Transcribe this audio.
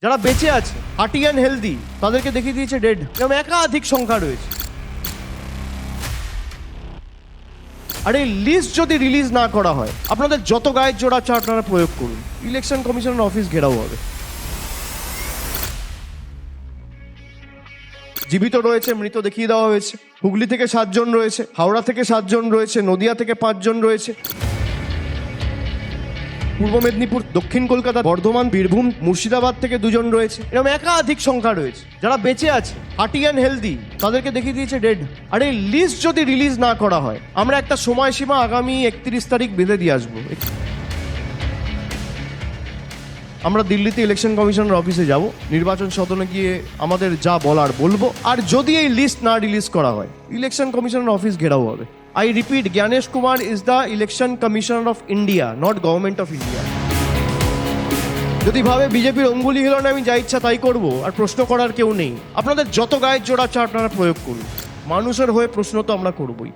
যারা বেঁচে আছে হার্টি অ্যান্ড হেলদি তাদেরকে দেখিয়ে দিয়েছে ডেড। এরকম একাধিক সংখ্যা রয়েছে। আর এই লিস্ট যদি রিলিজ না করা হয়, আপনাদের যত গায়ের জোর আছে আপনারা প্রয়োগ করুন, ইলেকশন কমিশনের অফিস ঘেরাও হবে। জীবিত রয়েছে, মৃত দেখিয়ে দেওয়া হয়েছে। হুগলি থেকে 7 জন রয়েছে, হাওড়া থেকে 7 জন রয়েছে, নদিয়া থেকে 5 জন রয়েছে, পূর্ব মেদিনীপুর, দক্ষিণ কলকাতা, বর্ধমান, বীরভূম, মুর্শিদাবাদ থেকে 2 জন রয়েছে। এরকম একাধিক সংখ্যা রয়েছে। যারা বেঁচে আছে হার্টি অ্যান্ড হেলদি তাদেরকে দেখিয়ে দিয়েছে ডেড। আর এই লিস্ট যদি রিলিজ না করা হয়, আমরা একটা সময়সীমা আগামী 31 তারিখ বেঁধে দিয়ে আসবো। আমরা দিল্লিতে ইলেকশন কমিশনের অফিসে যাব, নির্বাচন সদনে গিয়ে আমাদের যা বলার বলবো। আর যদি এই লিস্ট না রিলিজ করা হয়, ইলেকশন কমিশনের অফিস ঘেরাও হবে। I repeat, Gyanesh Kumar is the election commissioner of India, not government of India. যদি ভাবে বিজেপির অঙ্গুলি হিলনে আমি যা ইচ্ছা তাই করব, আর প্রশ্ন করার কেউ নেই, আপনাদের যত গায়ের জোর আছে আপনারা প্রয়োগ করুন। মানুষের হয়ে প্রশ্ন তো আমরা করবই।